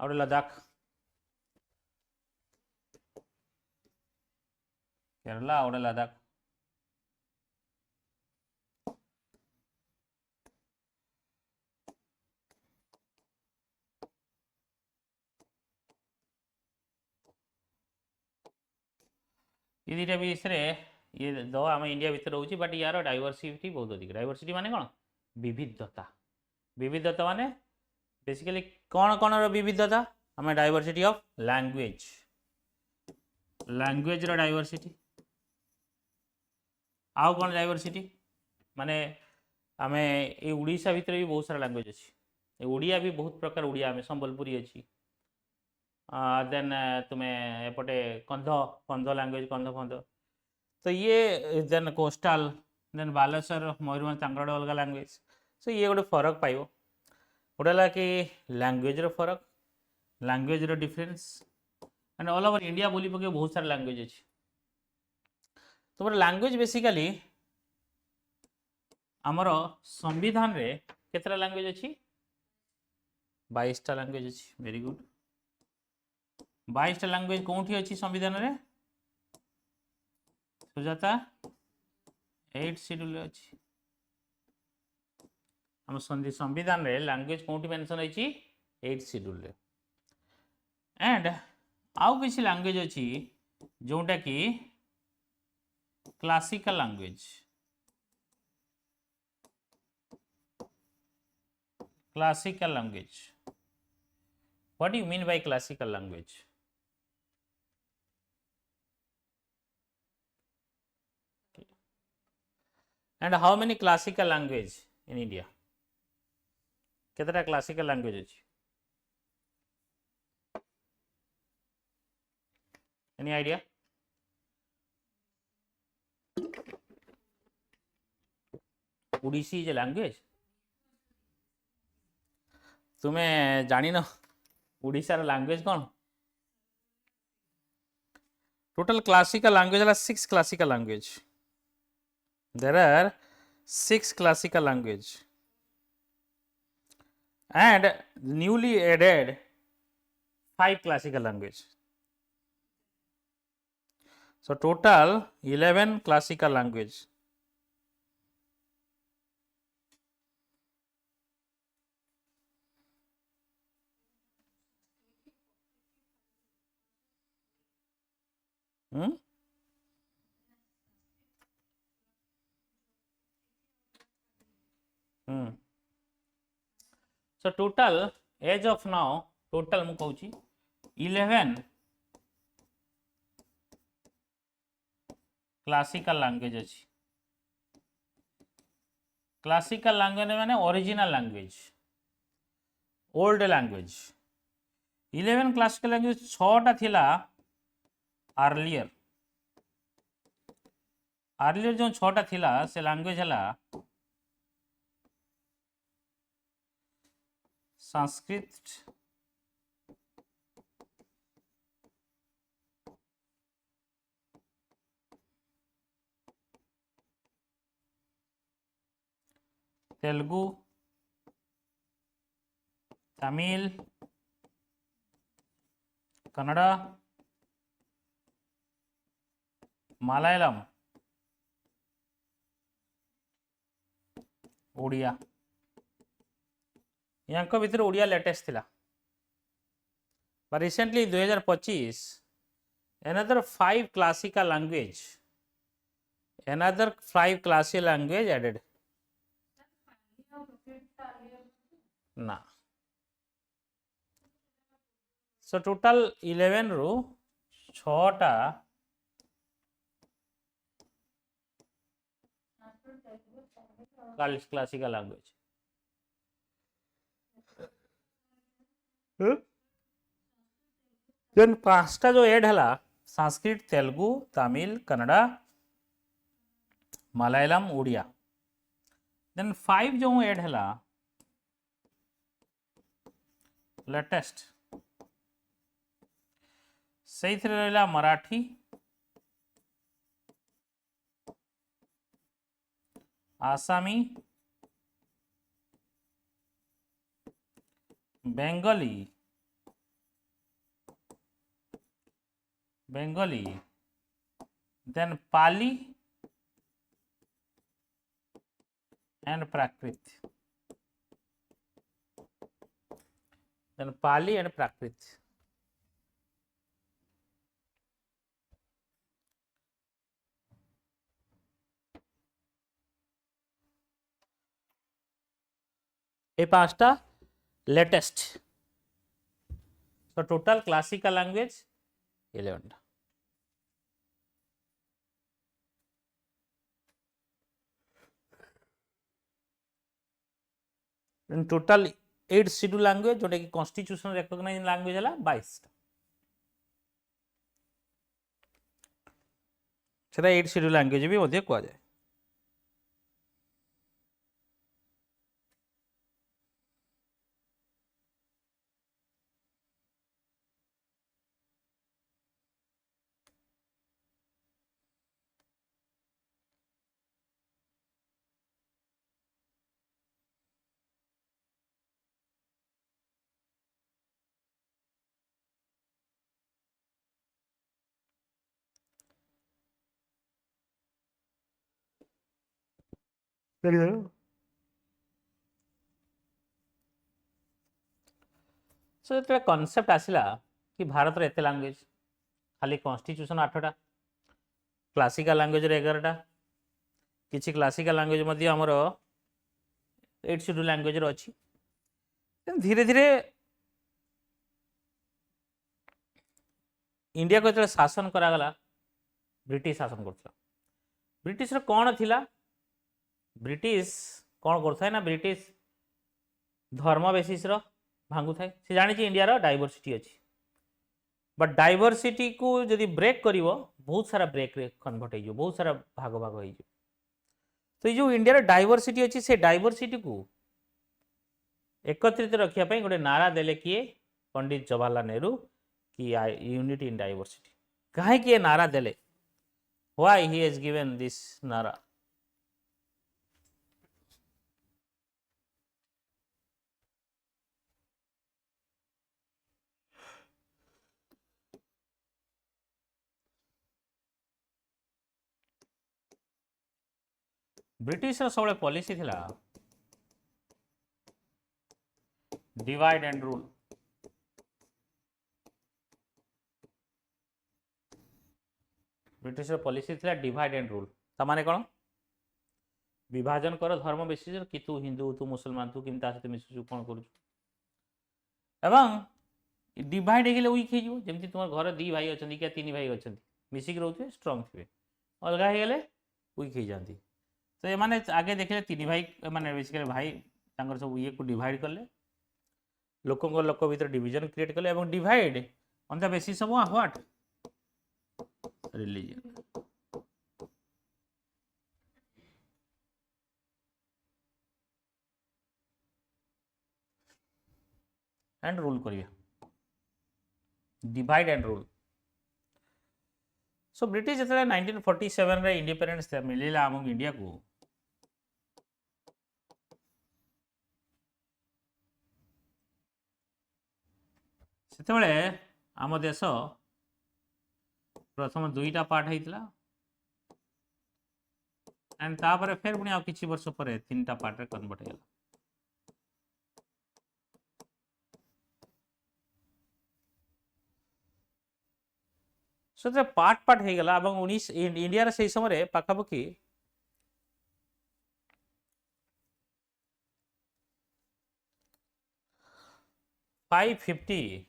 Out Ladakh Kerala out Ladakh ये दुटा विषय ये दो आम इंडिया भितर रोचे बट यार डाइवर्सिटी बहुत अधिक डाइवर्सिटी माने कौन विविधता विविधता माने बेसिकली कौन कौन विविधता आम डाइवर्सिटी ऑफ लैंग्वेज लैंग्वेज रो डाइवर्सिटी आउ कौन डाइवर्सिटी माने आम ये उड़ीसा भितर भी बहुत सारा लैंग्वेज अच्छी ओडिया भी बहुत प्रकार ओडिया आम संबलपुरी अच्छी देन तुम्हें एपटे कंध कंध लैंग्वेज कंध फंध तो ये then coastal then Baleshwar Mayurbhanj तांकर अलग लैंग्वेज सो ये गोटे फरक पाइब गोटे है कि लैंग्वेज रो फरक लैंग्वेज रो difference and all over India बोली पके बहुत सारा लैंग्वेज अच्छी तो लैंग्वेज बेसिकली आमर संविधान रे केतरा लैंग्वेज अच्छी 22टा लैंग्वेज अच्छी वेरी गुड 22टा लैंग्वेज कौटी अच्छी संविधान रे सुजाता 8 शेड्यूल अच्छी आम संविधान रे लैंग्वेज कौटी मेंशन अच्छी 8 शेड्यूल रे एंड आउ किसी लैंग्वेज अच्छी जोटा कि classical language classical language what do you mean by classical language and how many classical language in India ketara classical language achi any idea Odissi is a language तुम्हें जानी न ओडिशार लैंग्वेज कौन टोटल क्लासिकल लैंग्वेज है 6 classical language there are 6 classical language and newly added 5 classical language so total 11 classical language So total as of now total मु कहूची 11 classical language अच्छी classical language माने original language old language 11 classical language 6टा थिला earlier earlier जो 6टा थिला से लैंग्वेज हला संस्कृत तेलुगु तमिल कन्नड़ा मलयालम ओडिया यांक भीतर ओडिया लेटेस्ट थिला but recently 2025 another 5 classical language added ना so total 11 रू 6टा क्लासिकल लैंग्वेज देन 5टा जो ऐड हला संस्कृत तेलुगु तमिल कन्नड़ा मलयालम ओडिया देन 5 जो ऐड हला लेटेस्ट से रहा मराठी आसामी Bengali Bengali, then Pali and Prakrit. Then Pali and Prakrit. এই পাঁচটা latest. So total classical language 11টা। In total 8 scheduled language जोटा कि constitutional recognized language है 22टा। সেটা 8 scheduled language भी मध्य कुआ जाए। सो जो कनसेप्ट आसला कि भारत रे एते लैंग्वेज खाली कॉन्स्टिट्यूशन 8टा क्लासिकल लैंग्वेज रे 11टा किछि क्लासिकल लैंग्वेज मध्ये हमर 8 शेड्यूल लैंग्वेज रे अछि। धीरे धीरे इंडिया को जो शासन करागला ब्रिटिश शासन करथिला। ब्रिटिश रे कोन थिला ब्रिटिश कोन करथाय ना ब्रिटिश धर्म बेसिस रो भांगु थाए से जानि जे इंडिया रो डाइवर्सिटी अछि बट डाइवर्सिटी को जदि ब्रेक करिवो बहुत सारा ब्रेक रे कन्वर्ट हो बहुत सारा भाग भाग हो। तो ये जो इंडिया रो डाइवर्सिटी अछि से डाइवर्सिटी को एकत्रित रखिया पई गोटे नारा देले किए पंडित जवाहरलाल नेहरू कि यूनिटी इन डाइवर्सिटी। काहे कि नारा देले why he has given this नारा। ब्रिटिश रो सबले पॉलिसी थिला डिवाइड एंड रूल। ब्रिटिश रो पॉलिसी थिला डिवाइड एंड रूल ता माने कोन विभाजन कर धर्म बेसिस कि तू हिंदू तू मुसलमान तू किंता सहित मिसु कोन करू एवं डिवाइड हेगले वीक हे जेमति तुम घर दी भाई अछंती कि तीन भाई अछंती मिसिक रहउथे स्ट्रांग थिबे अलगा हेगले वीक हे जानती। तो ये माने आगे देखले तीन भाई माने बेसिकली भाई तांकर सब ये को डिवाइड करले लोक भीतर डिवीजन क्रिएट कले एवं divide on the basis of what religion. And rule करिए divide and rule. So British जतले 1947 रे इंडिपेंडेंस मिलिला हम इंडिया को सेतेबेले आम देश प्रथम 2टा पार्ट होइतला एंड तापर फिर पुनी आ किछि वर्ष पर 3टा पार्ट रे कन्वर्ट होला। सो पार्ट पार्ट हो गला एवं 19 इंडिया रे से समय पाखापाखि 550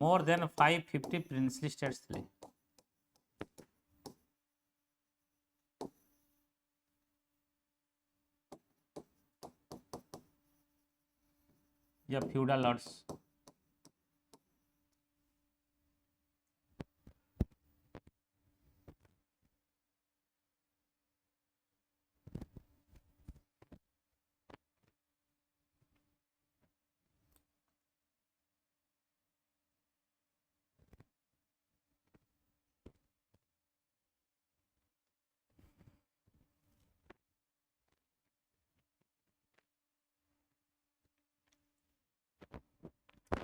मोर देन 550 प्रिंसली स्टेट्स थे। या फ्यूडल लॉर्ड्स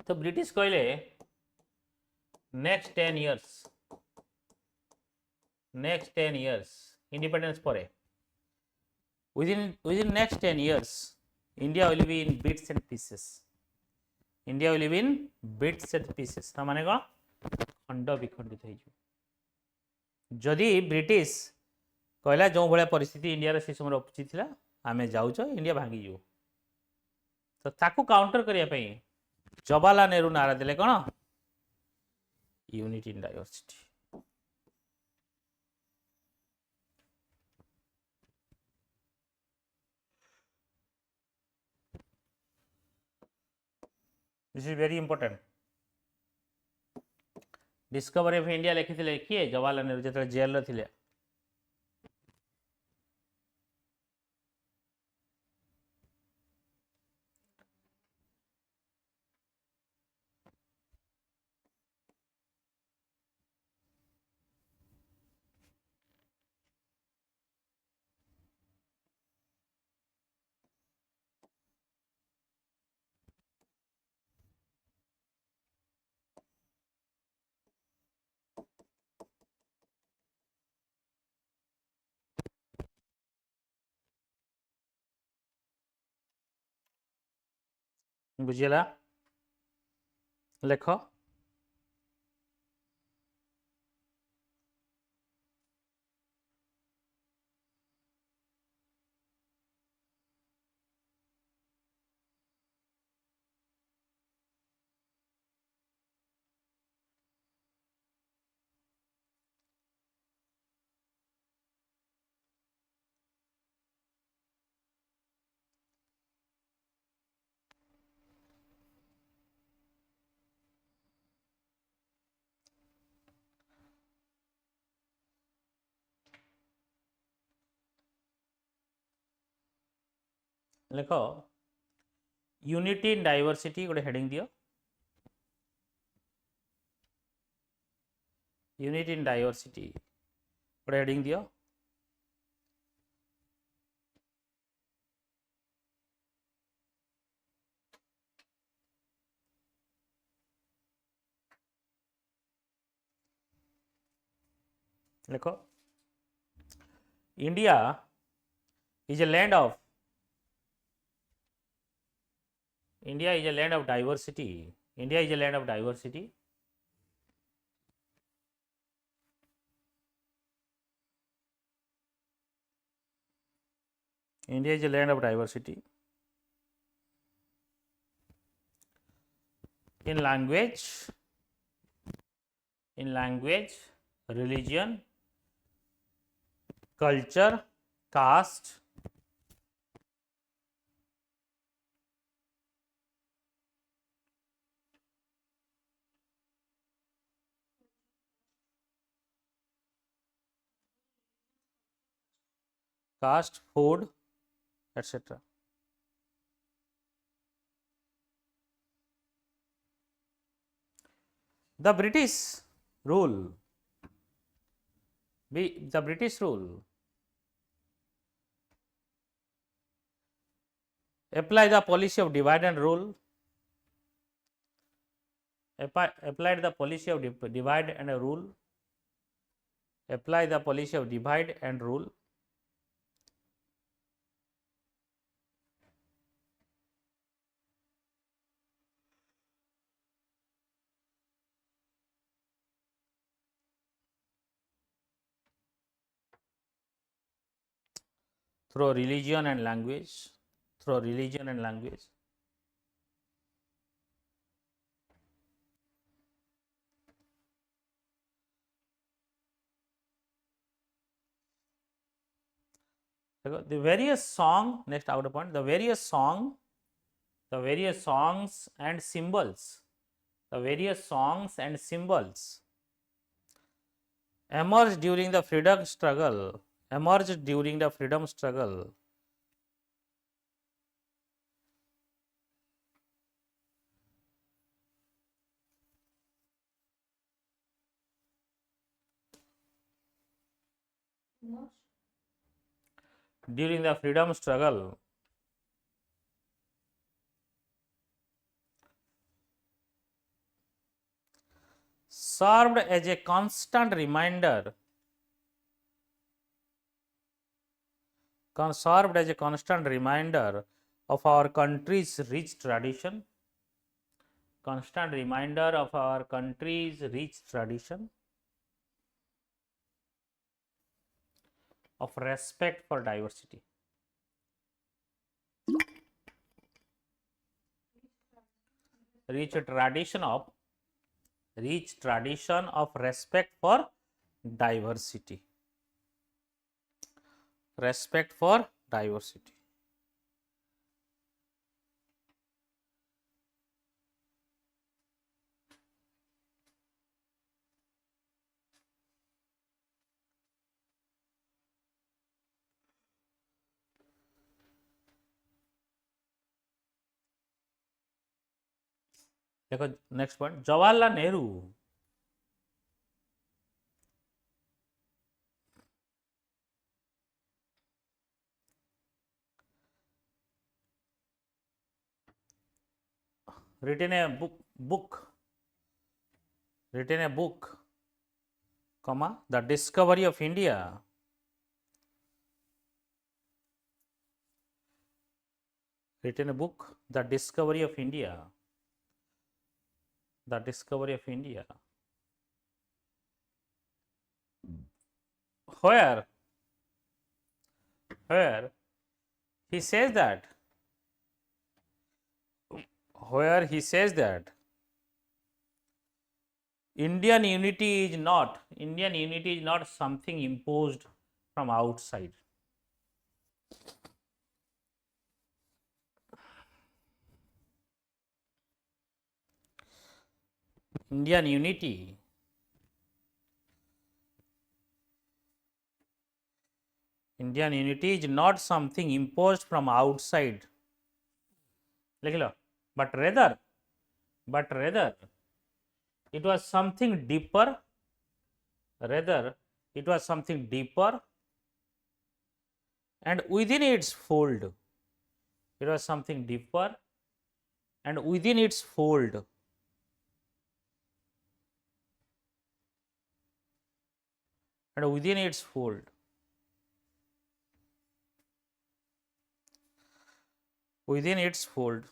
तो ब्रिटिश कहले next 10 years, next 10 years, independence pore, within next 10 years, India will be in bits and pieces. India will be in bits and pieces. ता माने कौन खंड विखंडित हो जदि ब्रिटिश कहला जो भाया परिस्थिति इंडिया से समय उपजी था आम जाऊच इंडिया भांगी जीव तो ताकू काउंटर करने जवाहरलाल नेहरू नारा देले कौन unity in diversity. This is very important. Discovery of India लिखी किए जवाहरलाल नेहरू जो जेल थे. बुझीला लेख लेख यूनिटी इन डाइवर्सिटी गोटे हेडिंग दियो. यूनिटी इन डाइवर्सिटी गोटे हेडिंग दियो. लेख India is a land of India is a land of diversity. India is a land of diversity. India is a land of diversity in language, religion, culture, caste, food, etc. The British rule apply the policy of divide and rule. Applied the policy of divide and rule. Apply the policy of divide and rule. Through religion and language. The various song, next out point, the various songs and symbols, emerged during the freedom struggle, served as a constant reminder served as a constant reminder of our country's rich tradition, constant reminder of our country's rich tradition of respect for diversity. Rich tradition of respect for diversity. Respect for diversity. देखो next point, Jawaharlal Nehru written a book, comma, the discovery of India. Written a book, the discovery of India. The discovery of India. Where he says that Indian unity is not something imposed from outside. Indian unity is not something imposed from outside. लिख लो, but rather it was something deeper. Rather, it was something deeper and within its fold. It was something deeper and within its fold. And within its fold. Within its fold.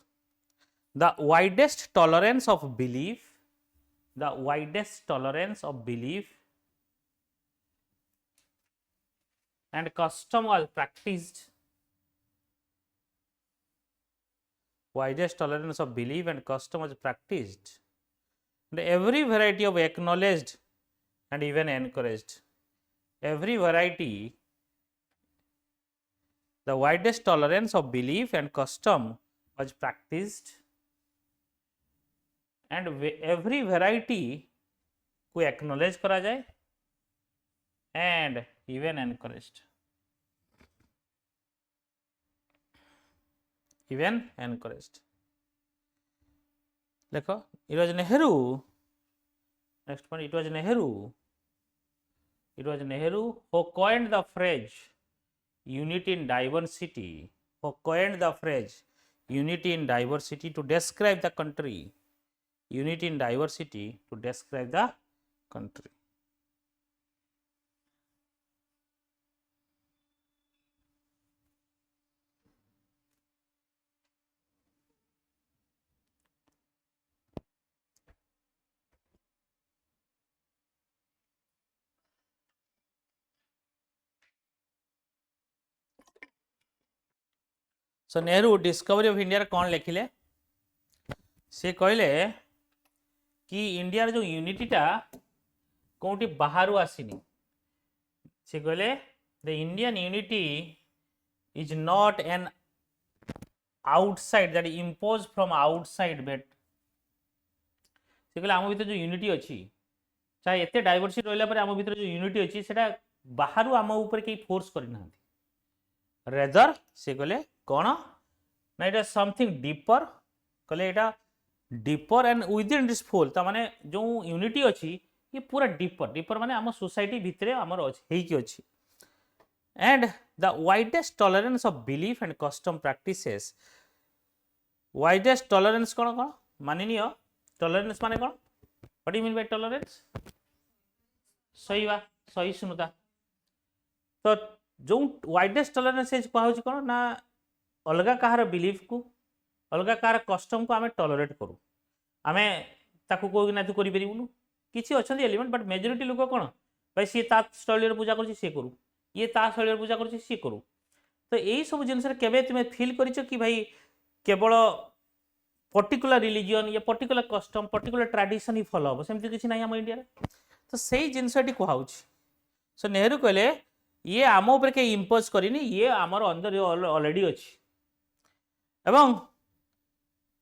The widest tolerance of belief, and custom was practiced. Widest tolerance of belief and custom was practiced. And every variety of acknowledged and even encouraged. Every variety, the widest tolerance of belief and custom was practiced, and every variety को acknowledge करा जाए and even encouraged. देखो, it was Nehru. Next point, it was Nehru who coined the phrase unity in diversity. Who coined the phrase unity in diversity to describe the country. Unity in diversity to describe the country. So Nehru discovery of India कौन लिखिले? से कहले कि India जो यूनिटीटा कोटी Bahru आसीनी. से कहले the Indian unity is not an outside, that is imposed from outside, but से कहले आम भीतर जो यूनिटी अछि, चाहे एते डाइवर्सिटी रहला पर आम भीतर जो यूनिटी अछि सेटा बाहरु आम ऊपर के फोर्स करि नांती. रेदर से कहले कौन ना इट समथिंग डीपर, कहले एटा डीपर एंड विदिन दिस फोल, ता माने जो यूनिटी अछि ये पूरा डीपर माने आम सोसाइटी भितरे हमर हेकी अछि. And the widest tolerance of belief and custom practices. Widest tolerance कौन मानिनियो टॉलरेंस माने कौन what you mean by tolerance सहीवा सहिष्णुता तो जो वाइडेस्ट टॉलरेंस एज कहूँ कौन ना अलग कहार बिलीफ को अलग कहार कस्टम को आम टॉलरेट करूँ आम ताकू कोई ना तू करूँ किसी अच्छा एलिमेंट बट मेजोरिटी लोक कौन भाई सी ता शैली पूजा कर करूँ ये ता शैली पूजा कर करूँ तो यही सब जिन तुम्हें फिल कर कि भाई केवल पर्टिकुलर रिलीजन या पर्टिकुलर कस्टम पर्टिकुलर ट्रेडिशन ही फॉलो हम सेमती किसी ना आम इंडिया तो से जिनसटी कहूँ सो नेहरू कहले ये आम उपर कहीं इम्पोज करनी ये आमर अंदर ऑलरेडी अच्छी एवं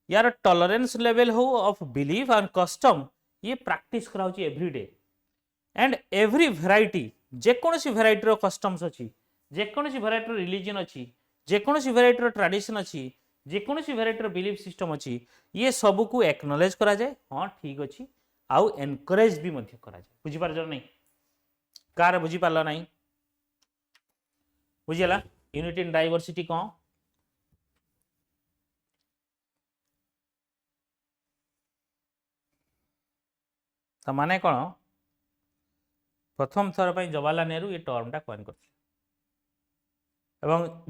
यार टॉलरेंस लेवल हो ऑफ बिलीफ एंड कस्टम ये प्रैक्टिस कराउची एवरीडे एंड एवरी भेराइटी जेकोसी भेराइटी कस्टम्स अच्छी जेकोसी भेराइटी रिलीजन अच्छी जेकोसी भेराइटी ट्रेडिशन अच्छी जेकोसी भेराइटी बिलीफ सिस्टम अच्छी ये सब को एक्नॉलेज करा जाए हाँ ठीक अच्छी आउ एनकरेज भी करा जाए बुझीपार नहीं कार बुझीपार ना बुझीगला यूनिटी इन डाइवर्सिटी कौन तो माने कौन प्रथम थर पर जवाहरलाल नेहरू ये टर्मटा कॉइन करते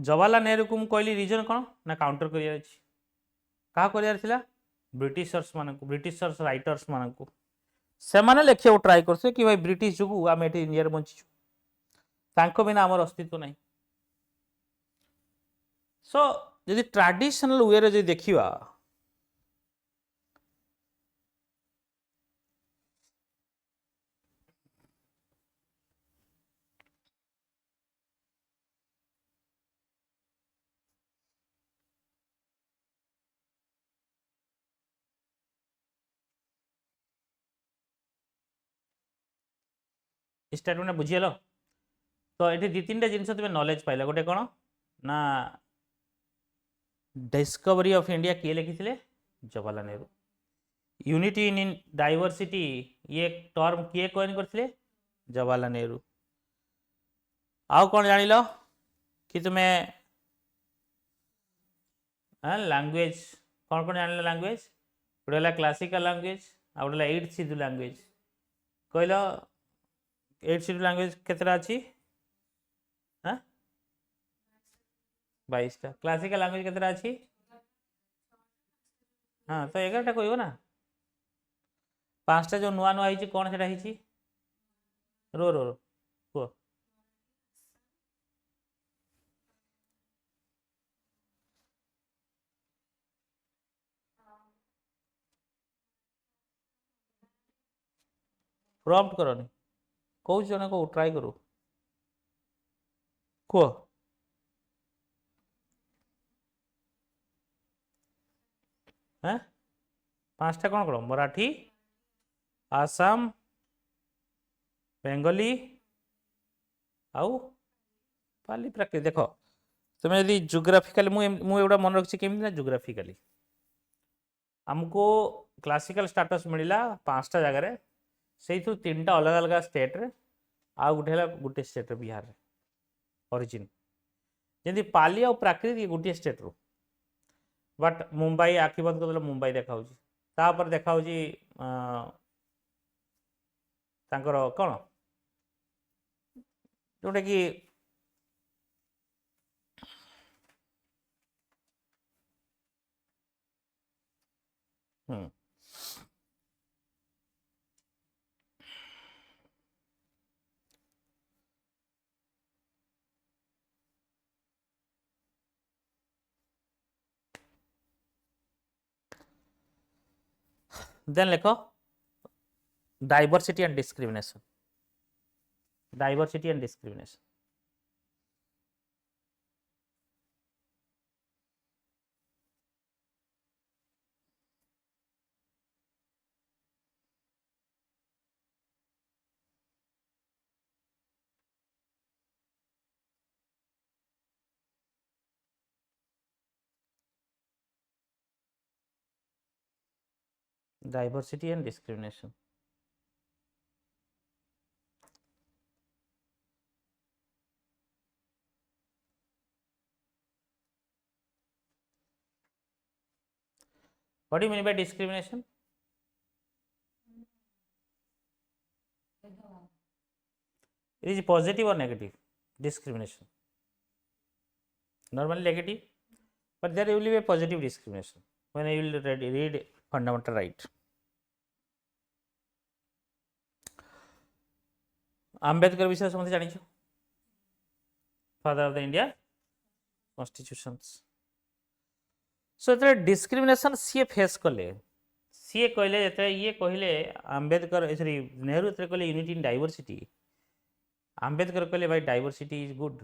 जवाहरलाल नेहरू को कहली रिजन कौन ना काउंटर कर ब्रिटिशर्स मान ब्रिटिशर्स राइटर्स मान से लिखा ट्राए करते कि भाई ब्रिटिश जो आम ये इंडिया बंचीचु बिना आमर अस्तित्व ना सो यदि ट्रेडिशनल वे रे देखा स्टेटमेंट बुझीगल तो ये दी तीन जिन तुम नॉलेज पाइल गोटे कौन ना डिस्कवरी ऑफ इंडिया किए लिखी Jawaharlal Nehru unity in diversity ये टर्म किए कॉइन करते जवाहरलाल नेहरू आउ कौन जान कि तुम्हें लैंग्वेज कौन कौन जान लैंग्वेज गोटे क्लासिकल लैंग्वेज आ गोटे 8th शेड्यूल लैंग्वेज कहल 8th शेड्यूल लैंग्वेज केतरा अच्छी 22टा क्लासिकल लैंग्वेज केतरा अच्छी हाँ तो 11टा कह ना 5टा जो नुआ नुआ होती कौन से रो रो रो कह प्रॉम्प्ट करनी कौन जन को ट्राए करू कह 5टा कौन कौन मराठी आसाम बेंगली आउ पाली प्राकृत देख तुम्हें यदि जोग्राफिकाली मुझे मन रखी केमी ना जोग्राफिकाली आमको क्लासिकल स्टाटस मिलला 5टा जगार से 3टा अलग अलग स्टेट रे आ गोटे स्टेट बिहार रे ओरिजिन जमी पाली आ प्राकृत ये गोटे स्टेट रू बट मुंबई आखि बंद कर मुंबई देखा देखा कौन जोटा कि देन लिख diversity and discrimination diversity and discrimination diversity and discrimination what do you mean by discrimination It is positive or negative discrimination? Normally negative, but there will be a positive discrimination when you will read fundamental right. Ambedkar विषय समझे जानी father of the India constitution. So जो discrimination सी face कले सी कहले जो ये कहले Ambedkar sorry Nehru जो कहले यूनिटी इन डाइवर्सिटी आंबेडकर कहले भाई diversity is good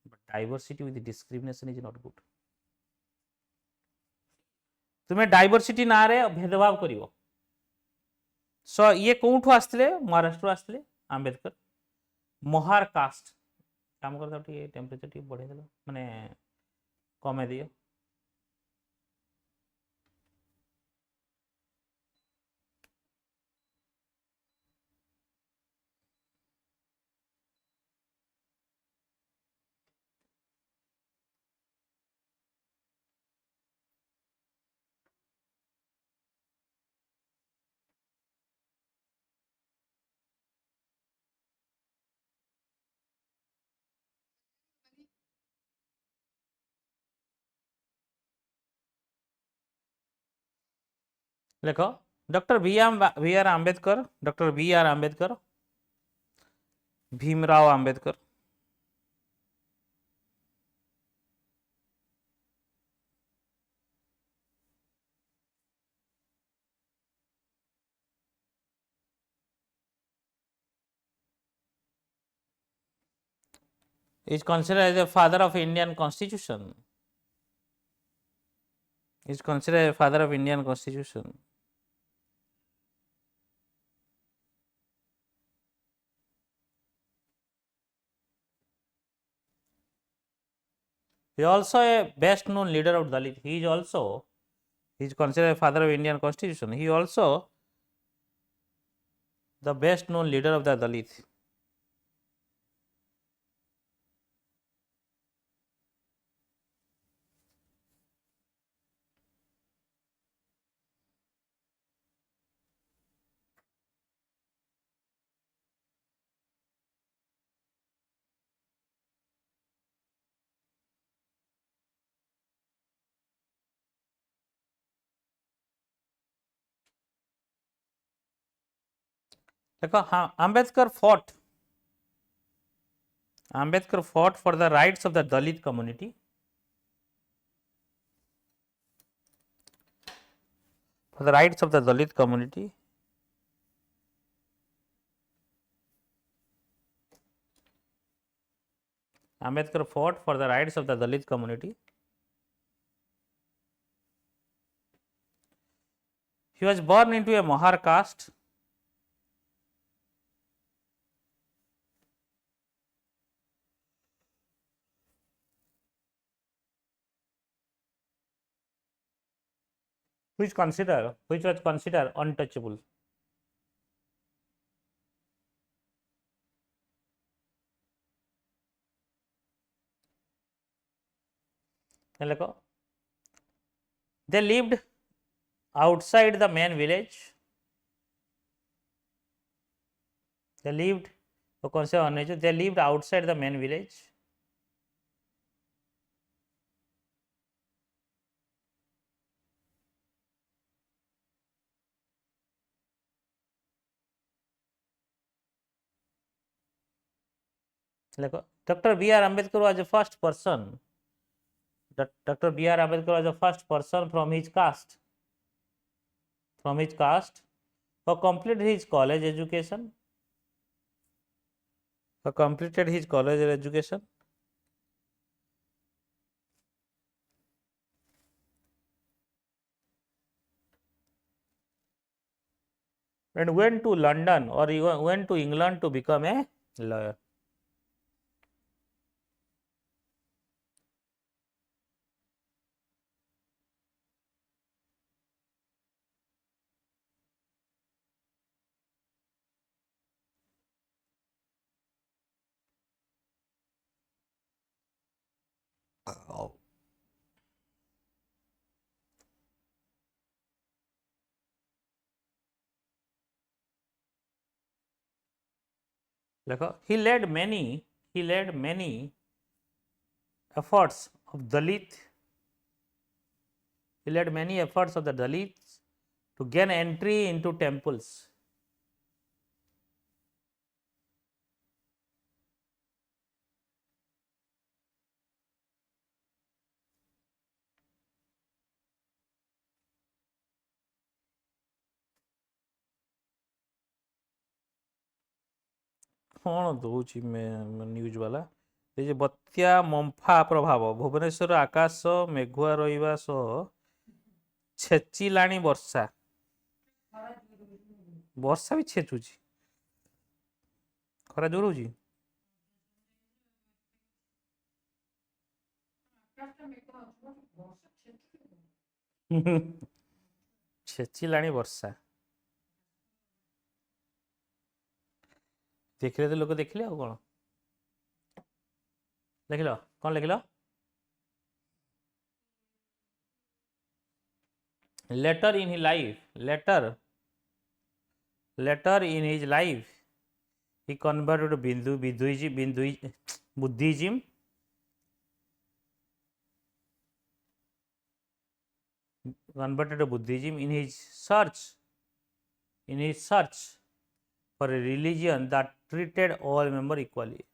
but diversity with discrimination is not good. तुम्हें डाइवर्सिटी ना रे भेदभाव करिवो. सो ये कोठू आसले महाराष्ट्र आसले आंबेडकर महार कास्ट काम करता टेम्परेचर बढ़े देल माने कमे दियो. देखो doctor B R Ambedkar doctor B R Ambedkar Bhimrao Ambedkar is considered as a father of Indian constitution. Is considered a father of Indian constitution. He is also a best known leader of Dalit. He is considered a father of Indian constitution. He also the best known leader of the Dalit. देखो हाँ Ambedkar fought for the rights of the Dalit community. For the rights of the Dalit community. Ambedkar fought for the rights of the Dalit community. He was born into a Mahar caste. Which was considered untouchable. They lived outside the main village. They lived outside the main village. Dr. B. R. Ambedkar was the first person. Dr. B. R. Ambedkar was the first person from his caste. Who completed his college education. And went to London or went to England to become a lawyer. देखो, he led many efforts of Dalit. He led many efforts of the Dalits to gain entry into temples. କ'ଣ ଦଉଛି news ବାଲା, ଏ ଯେ ବତ୍ୟା ମମ୍ଫା ପ୍ରଭାବ, ଭୁବନେଶ୍ୱର ଆକାଶ ମେଘୁଆ ରହିବା ସହ ଛେଚିଲାଣି ବର୍ଷା। ବର୍ଷା ବି ଛେଚୁଛି, ଖରା ଜୋର ହଉଛି। ଛେଚିଲାଣି ବର୍ଷା। ଦେଖିଲେ ତ ଲୋକ ଦେଖିଲେ, ଆଉ କ'ଣ ଲେଖିଲ, କ'ଣ ଲେଖିଲ? Later in his life, later in his life, he converted to Buddhism, converted to Buddhism in his search for a religion that treated all members equally.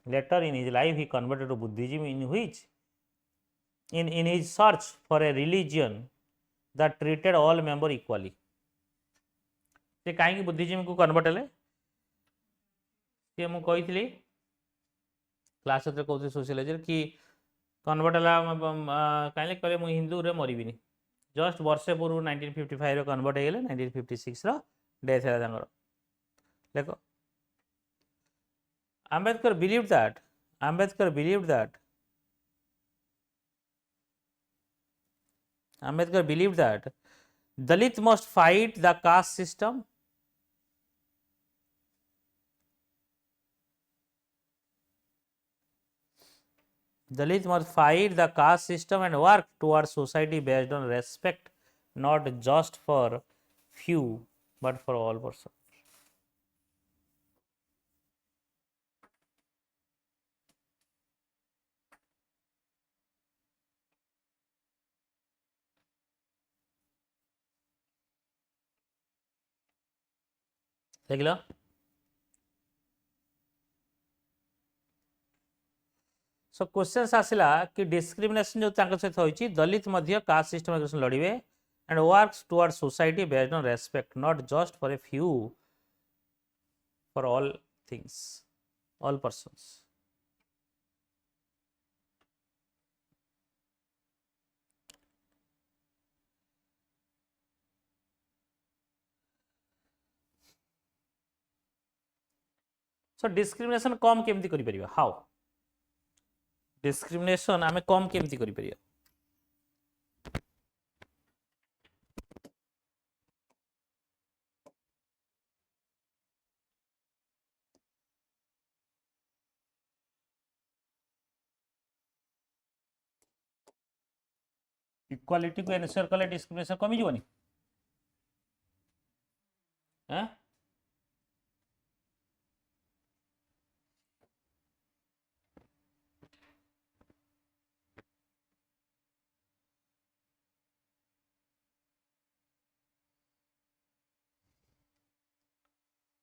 Later in his life, he converted to Buddhism, in his search for a religion that treated all members equally. से कहीं Buddhism को convert हेले, मु कही class कहते sociology कि convert है कहीं कहले मुझे हिंदू रे मरबिनी, जस्ट वर्षे पूर्व 1955 कन्वर्ट हो गले, 1956 डेथ है। देख, Ambedkar believed that Dalit must fight the caste system. Dalit must fight the caste system and work towards society based on respect, not just for few but for all persons. देख लो, so question आसला कि discrimination जो सहित होइछि, दलित मध्य caste system लड़िबे and works towards society based on respect, not just for a few for all things, all persons. So discrimination कम केमती करि परिबा? हाउ डिस्क्रिमिनेशन आमे कम केमती करि परिबा? इक्वालिटी को एनश्योर कले डिस्क्रिमिनेशन कमी जीवनी?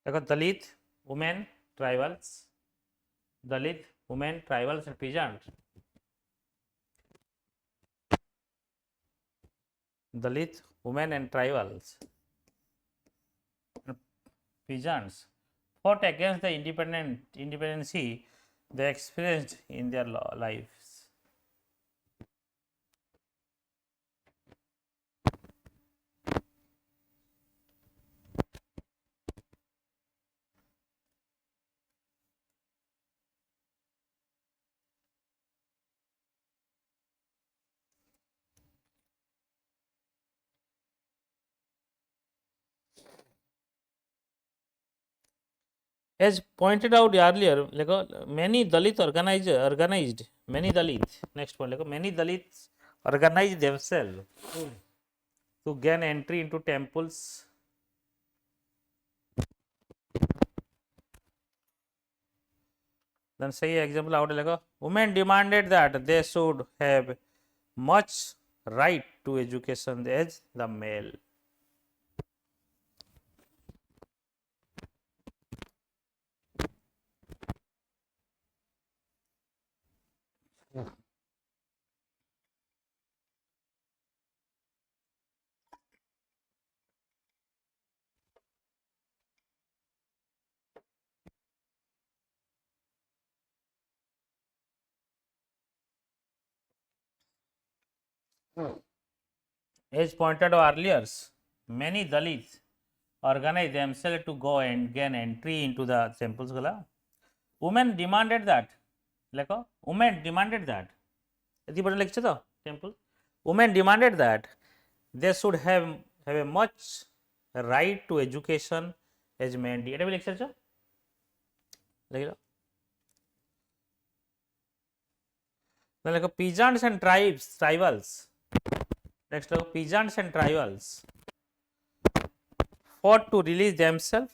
देखो, Dalit women tribals and peasants, Dalit women and tribals peasants fought against the independency they experienced in their lives. As pointed out earlier, like many Dalit organized many Dalits. Next point, like many Dalits organize themselves to gain entry into temples. Then say example out like women demanded that they should have much right to education as the male. As pointed out earlier, many Dalits organize themselves to go and gain entry into the temples. Women demanded that, like women demanded that. ଏତିକି ପର୍ଯ୍ୟନ୍ତ ଲେଖିଛ ତ temple women demanded that they should have a much right to education as men did. ଏଇଟା ବି ଲେଖିସାରିଛ ଲେଖିଲ ଲେଖ peasants and tribals. Next ଲେଖ peasants and tribals fought to release themselves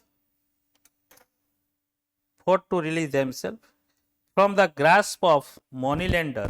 from the grasp of moneylender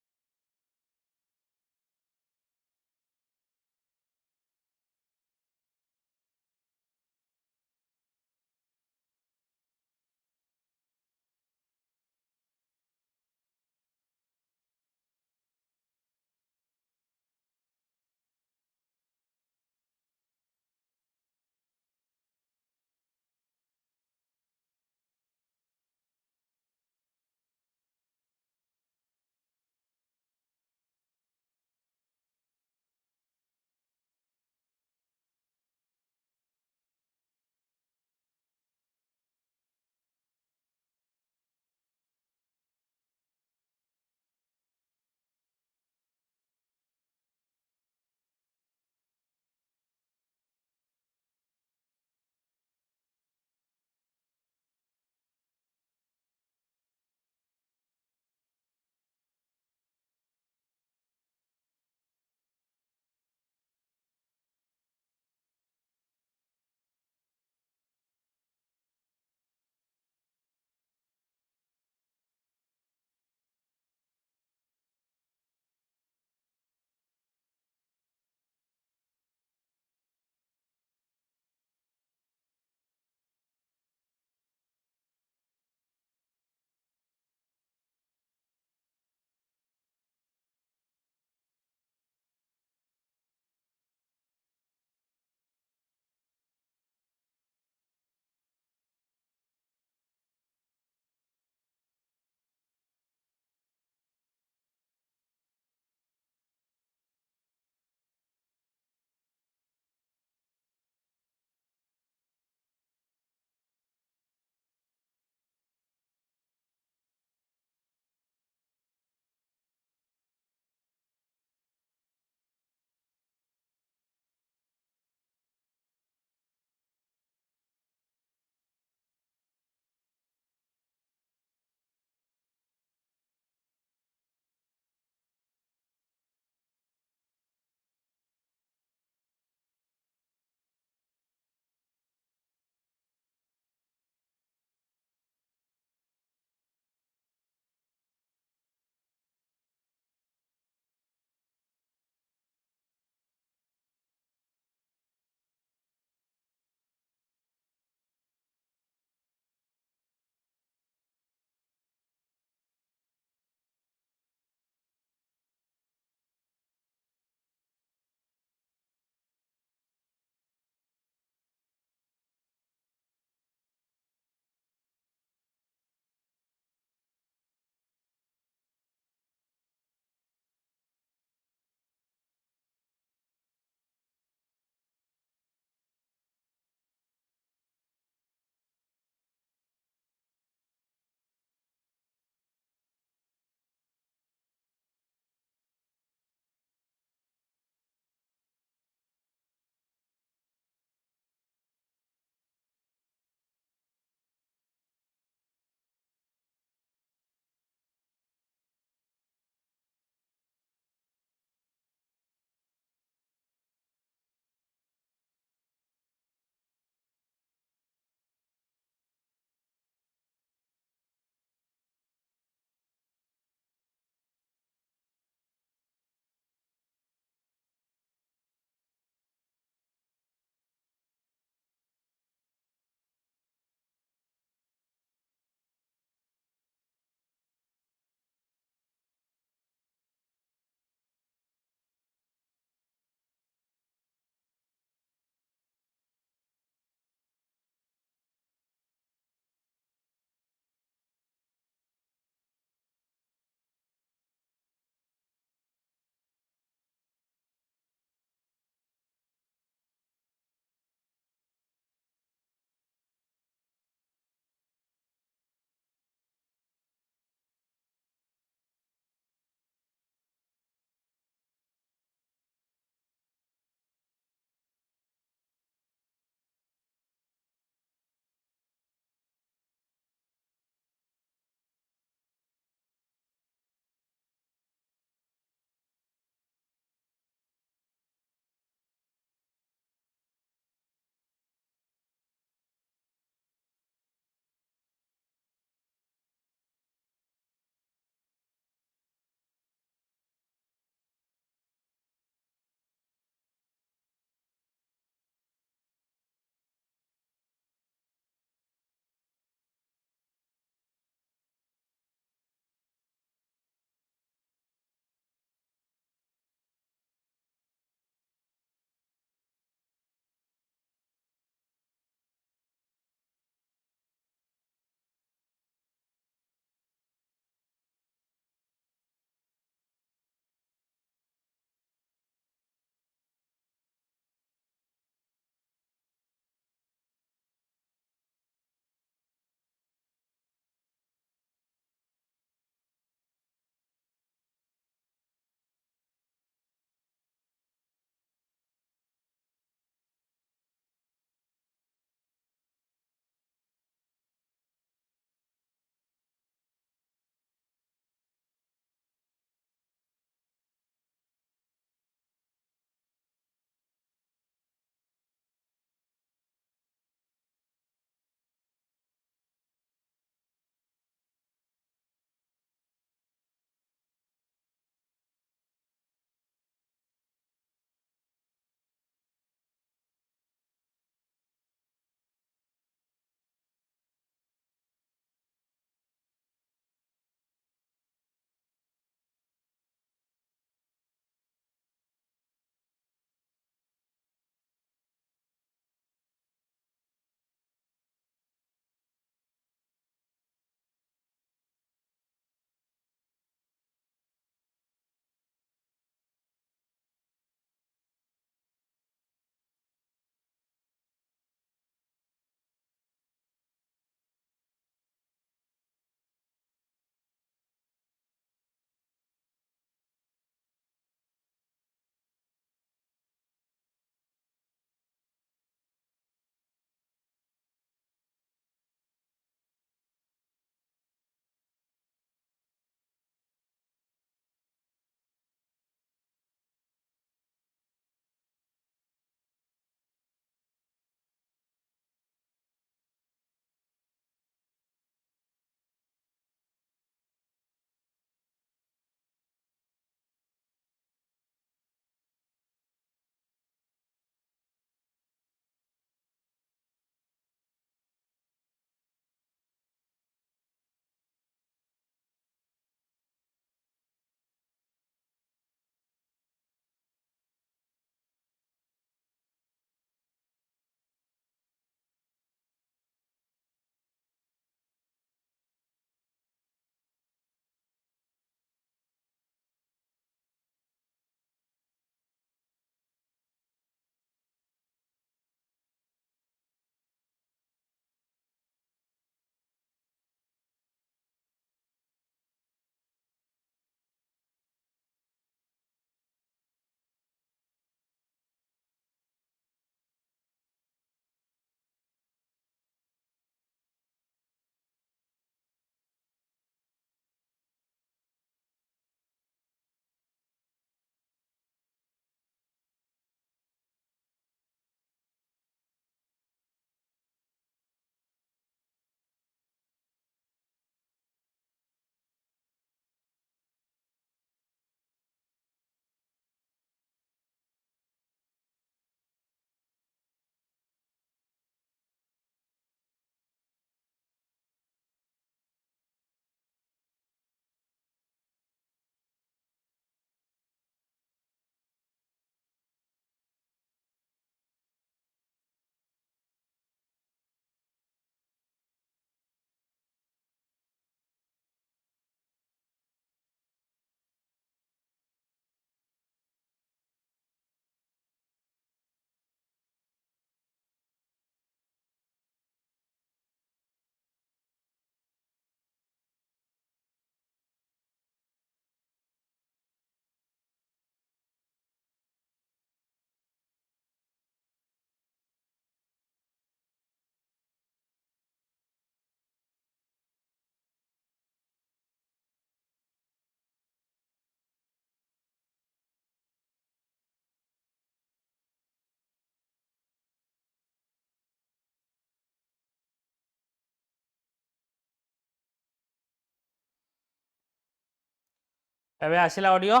एबे आसिला audio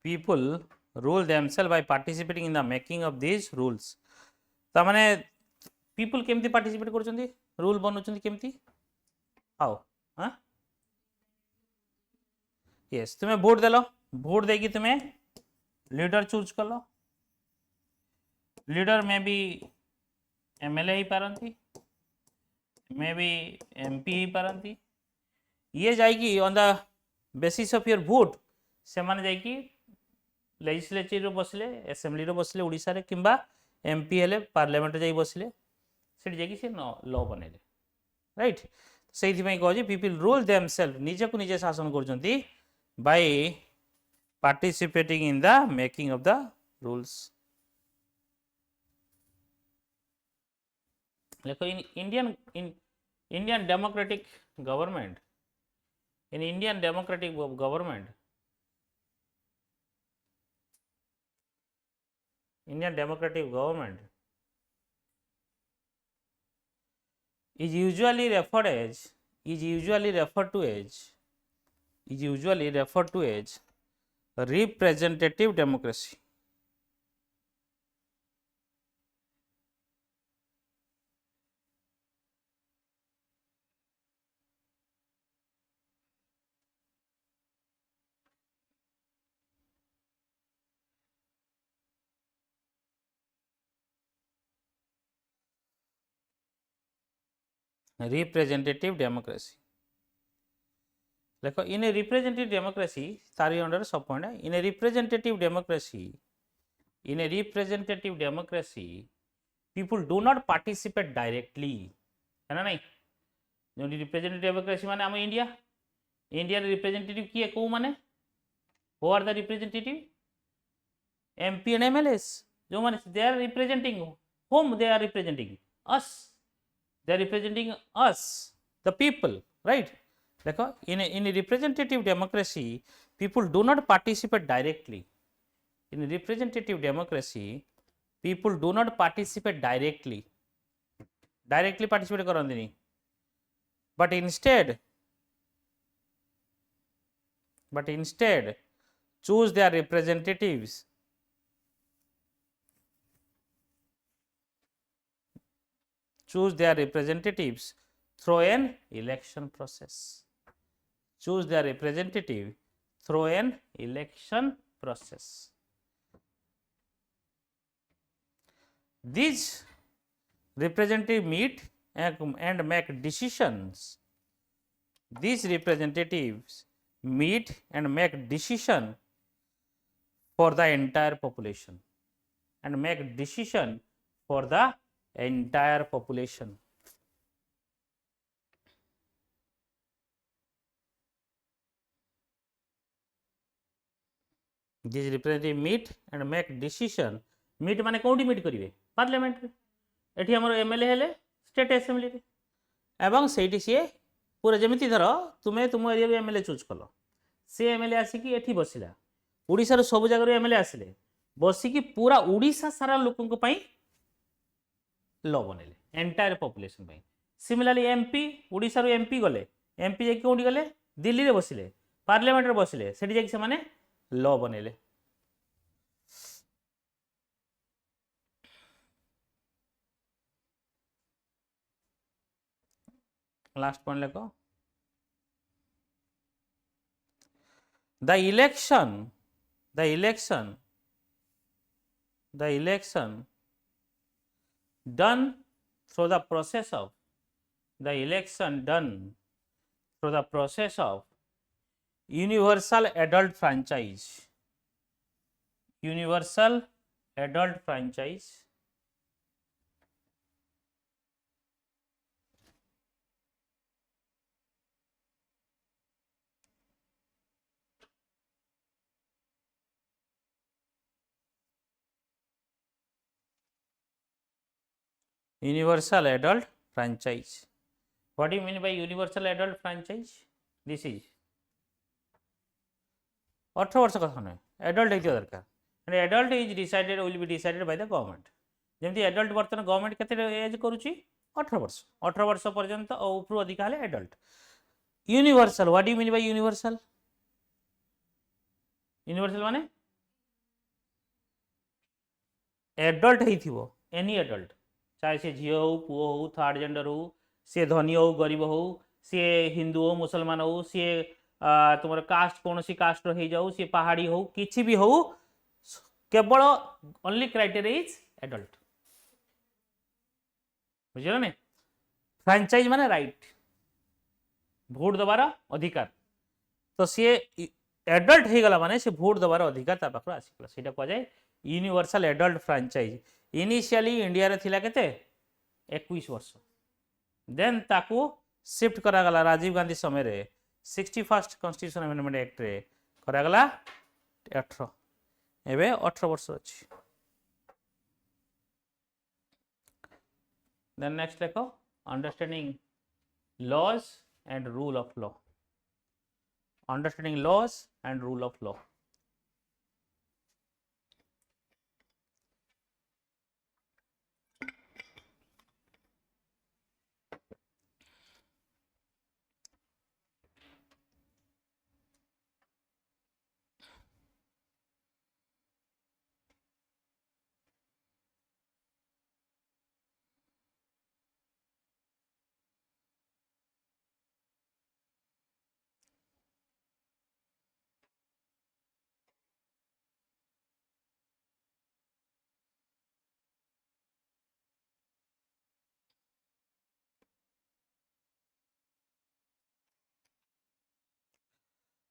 people rule themselves by participating in the making of these rules ता माने people केमती participate करूछंती rule बनउछंती केमती how हां yes तुम्हें vote देलो vote देकी तुम्हें leader choose कलो लीडर में भी एमएलए ही पारंती में भी एमपी ही पारंती ये जाएगी on the basis of your vote से माने जाएगी लेजिस्लेचर रो बसले असेंबली रो बसले ओडिसा रे किंबा एमपी हेले पार्लियामेंट जाई बसले सेठी जाएगी से लॉ बनेले राइट सेठी में कहजी पीपल रूल देमसेल्फ निजे को निजे शासन करजंती by participating in the making of the rules देखो in Indian democratic government in Indian democratic government is usually referred to as representative democracy. Representative democracy. देखो in a representative democracy तारी under sub point है in a representative democracy people do not participate directly है ना नहीं जो representative democracy माने हम India representative किए को माने who are the representative MP and MLAs जो माने they are representing whom they are representing us they are representing us the people right देखो in a representative democracy people do not participate directly in representative democracy people do not participate directly participate करंदिनी but instead choose their representatives through an election process These representatives meet and make decisions. These representatives meet and make decision for the entire population. These representatives meet and make decision. Meet माने कोठी meet करिवे parliament रे एठी हमर MLA हेले state assembly रे एवं सेठी से पूरा जेमिति धर तुमे तुम एरिया रे एमएलए चूज कलो से एमएलए आसी कि एठी बसिला ओडिसा रो सब जगह रे एमएलए आसिले बसी कि पूरा ओडिसा सारा लोकन को पई लॉ बनेले एंटायर पॉपुलेशन पई सिमिलरली एमपी ओडिसा रो एमपी गले एमपी जे कोठी गले दिल्ली रे बसिले पार्लियामेंट रे बसिले सेठी जे कि से माने लॉ बनेले लास्ट पॉइंट लेको the election done through the process of universal adult franchise Universal adult franchise. What do you mean by universal adult franchise? This is 18 वर्ष कथा ना adult है दरकार and adult is decided will be decided by the government. जेमती adult वर्तमान government केते as करूची 18 वर्ष पर्यंत और उपरु अधिक हेले adult universal, what do you mean bye universal? Universal माने एडल्ट ही एनी एडल्ट, चाहे से झील हो पुओ हो थर्ड जेंडर हो सी धनी हो गरीब हो सी हिंदू हो मुसलमान हो सी तुम कास्ट कौन सी कास्ट हो जाऊ सी पहाड़ी हो किसी भी हो, केवल ओनली क्राइटेरिया इज एडल्ट। बुझल ना? फ्रांचाइज माने राइट, भोट दबार अधिकार। तो सी एडल्ट हो गला माने से भोट दबार अधिकार ता पाखर आसीगला, सेटा कह जाए universal adult franchise. Initially India रे थिला केते 21 वर्ष, देन ताकू शिफ्ट करागला राजीव गांधी समय रे 61st कॉन्स्टिट्यूशन अमेंडमेंट एक्ट रे करागला 18, एबे 18 वर्ष अछि। देन नेक्स्ट देखो understanding laws and rule of law. Understanding laws and rule of law.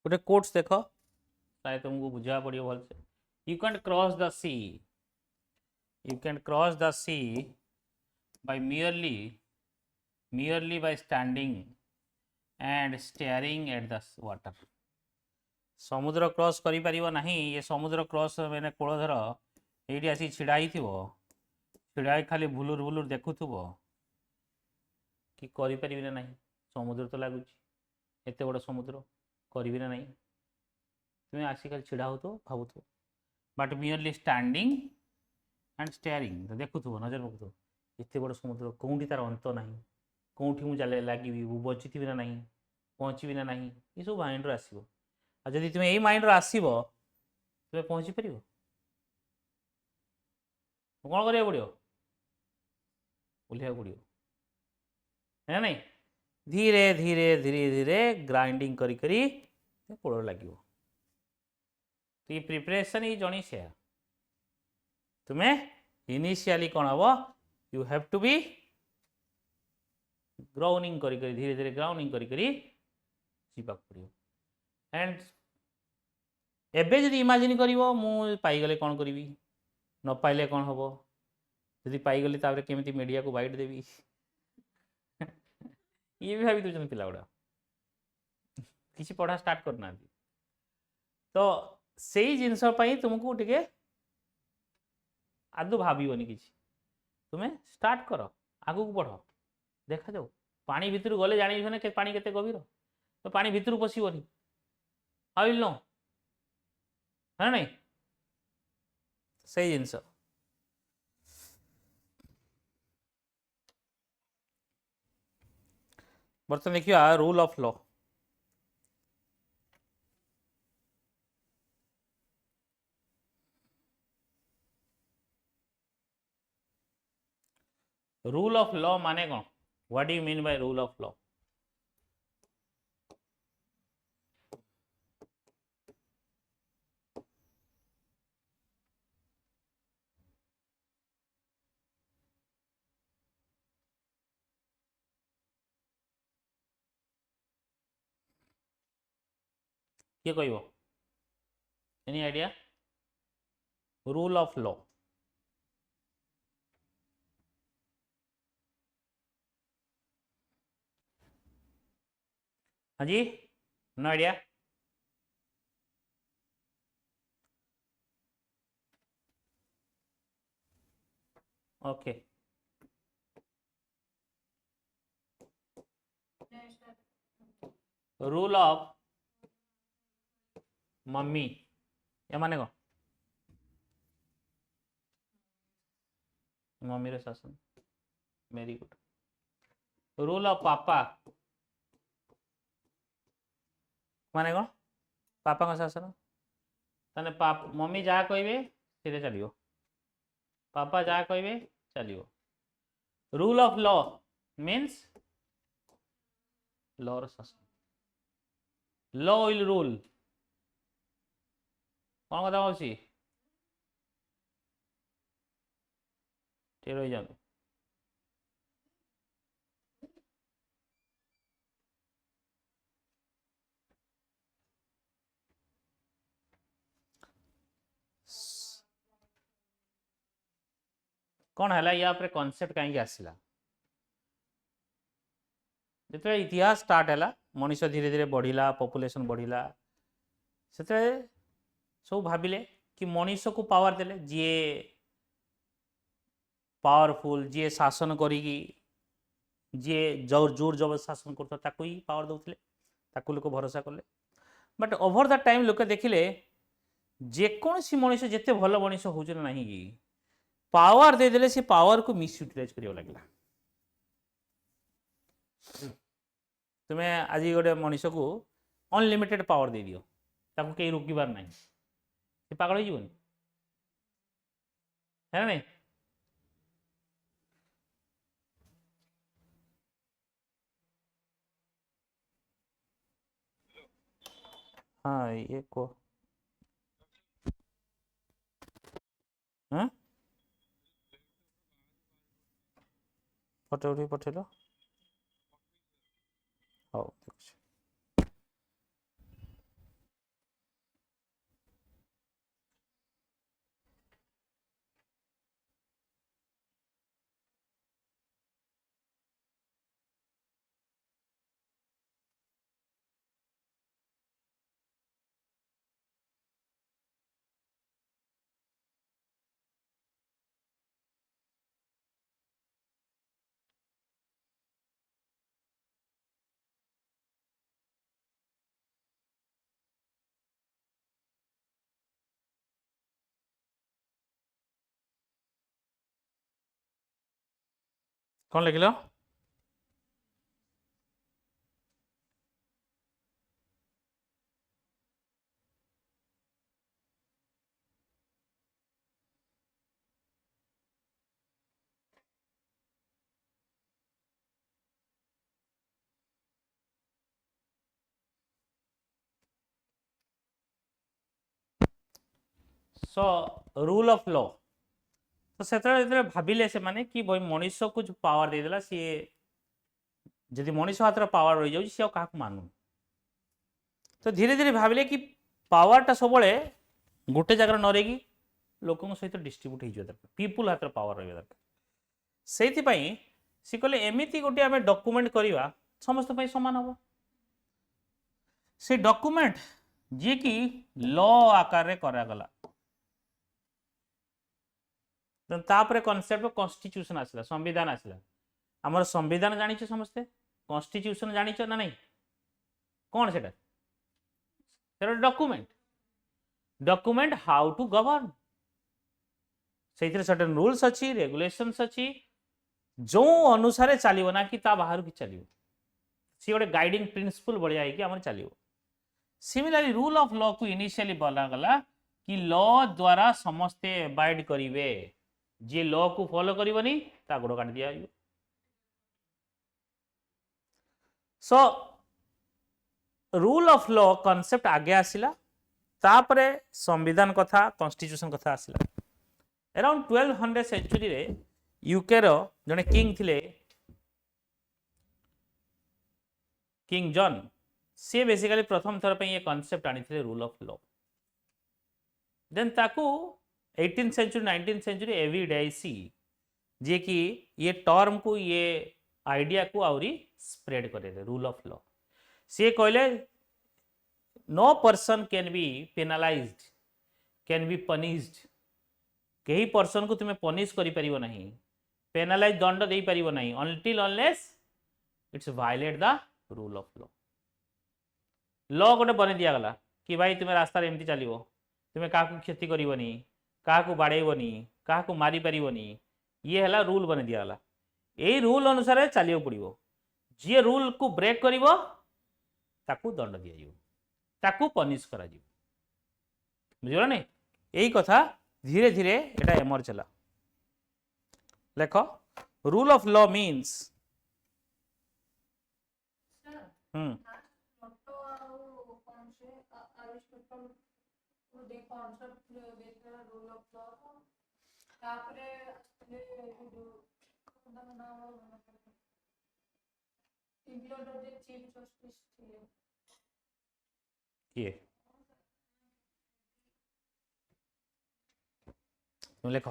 गोटे कोट्स देख शायद तुमको बुझा पड़ो भल से। You can cross the sea, you can cross the sea by merely by standing and staring at the water। समुद्र क्रॉस करि परिबो नहीं, ये समुद्र क्रॉस मैंने कोलधर ये आसी छिड़ा ही छिड़ा खाली भुलुर भुलुर देखुथुबो कि करि परिबि ना नहीं। समुद्र तो लागुच एते बड़ समुद्र करिबि ना नहीं, तुम्हें आसी खाली छिड़ा हो तो भावु तो, but merely standing and staring देखुथुबो नजर पकुथुबो एते बड़ समुद्र कोउठी तार अंत नहीं, कोउठी मु चले लागिबि बचिथिबि ना नहीं, पहुँचबि ना नहीं, ये सब माइंड रे आसीबो। आ जदि तुम्हें यही माइंड रे आसीबो तुम्हें पहुँची परिबो, कौन करिया पड़ियो? ओल्हिया पड़ियो है नहीं? धीरे धीरे धीरे धीरे ग्राइंडिंग करी करी पोड़ लगे। तो ये प्रिपरेशन ही जनी से तुम्हें इनिशियली कौन हम, you have to be grounding करी करी धीरे धीरे ग्राउंडिंग करी करी जीवाक पड़ियो। एंड एबे जदि इमेजिन करिवो मु पाइगले कौन करी, न पाइले कौन हम, जदि पाइगली तापर केमिति मीडिया को बाइट देवी ये भी भावी दूसरे पिला गुड़ा किसी पढ़ा स्टार्ट करना। तो से जिनस तुमको टे आदौ भावन कि तुम्हें स्टार्ट कर आगू को बढ़, देखा जाऊ पानी भितर गले जान पानी केते गभीर, तो पानी भितर पशिबनी हाउ विल नो है नहीं से जिनस। बर्तमान देखिए rule of law. Rule of law माने कौन, what do you mean by rule of law? किए कहबो, any idea? Rule of law हाँ जी, no idea? Okay rule of mummy या माने कौन, मम्मी रे शासन, वेरी गुड। रूल ऑफ पापा, माने कौन पापा शासन ताने मम्मी जहाँ कहे से चलो पापा जहाँ कहे चलो rule of law means law शासन लॉ विल रूल कौन कथा होची रही जाओ कौन है या कॉन्सेप्ट कहीं आसला जो इतिहास स्टार्ट है मनीष धीरे धीरे बढ़ला पॉपुलेशन बढ़ला से सब भाविले कि मनीष को पावर देले जी पावरफुल जी शासन करी जी जोर जोर जबरदस्त शासन करता ही पावर दौले लोक भरोसा कले बट ओवर द टाइम लोक देखिले जेकोसी मनीष जिते भल मनीष हो ना कि पावर देदेले से पावर को मिसयूटिलाइज कर लगला तुम्हें आज गोटे मनीष को अनलिमिटेड पावर दे दियो ताको कहीं रोकबार ना से पागल हो है नहीं हाँ ये को हाँ फोटो उठी पठेल हाँ देखुछ कौन लिखल सो रूल ऑफ लॉ तो से भाविले से माने कि भाई मनीष को जो पावर देदेला सी जदि मनीष हाथ पावर रही जाऊँ सी क्या मानू तो धीरे धीरे भाविले कि पावरटा सब गोटे जगह न रही लोक सहित डिस्ट्रीब्यूट हो दरकार पीपुल हाथ पावर रहा दरकार से सी कहले एमती गोटे आम डॉक्यूमेंट करवा समस्त सामान हम से डॉक्यूमेंट जी कि लॉ आकार करागला तापर कॉन्सेप्ट कॉन्स्टिट्यूशन आसला संविधान आसला आमर संविधान जानिछ समस्ते कॉन्स्टिट्यूशन जानिछ ना नहीं कौन सेटा document document how to govern से सर्टेन रूल्स अच्छी रेगुलेशंस अच्छी जो अनुसार चलो ना कि ता बाहर की चलो सी गोटे गाइडिंग प्रिंसिपल भाया होकर चलो सिमिलरली रूल ऑफ लॉ को इनिशियली बोला कि लॉ द्वारा समस्ते अबाइड करेंगे जी लॉ को फॉलो करनी ता गोड़ काट दिया so rule of law concept आगे आसिला तापरे संविधान कथा कॉन्स्टिट्यूशन कथा आसिला अराउंड 1200 सेंचुरी रे यूके रो जने किंग थिले किंग जॉन सी बेसिकली प्रथम थर पे ये कॉन्सेप्ट आनी थे रूल ऑफ लॉ देन ताकू 18th सेंचुरी 19th सेंचुरी एविडेसी जे कि ये टर्म को ये आइडिया को आउरी स्प्रेड करे रूल ऑफ लॉ सी कहले no person can be penalised can be punished कहीं पर्सन को तुम्हें पनिश करि परिबो नहीं पेनालाइज दंड दे परिबो नहीं until unless it's violate the rule of law law गोटे बने दिया गला कि भाई तुम्हें रास्ता एमती चलो तुम्हें क्या क्षति करनी क्या बाड़ेबनी क्या मारी पारनी ये है रूल बने दिया गला यही रूल अनुसार चलिए पड़ो जी रूल को ब्रेक कर दंड दि ताकू पनिश करा बुझल नहीं यही कथा धीरे धीरे एटा एमर्ज होला लेख रूल ऑफ लॉ मीन्स किए तुम लेख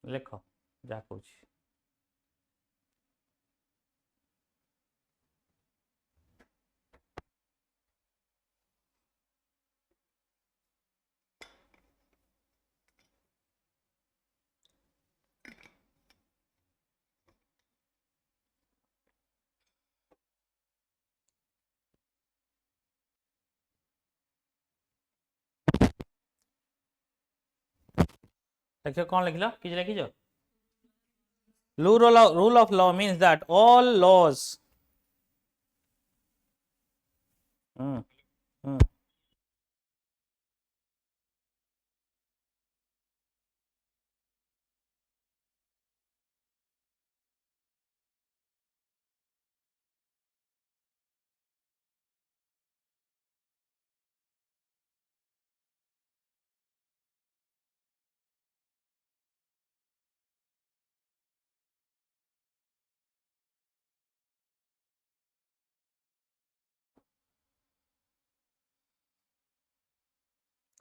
लेख जा कहूँ लिख कौन लिखल कि लिखिज rule of law means that all laws hmm, hmm.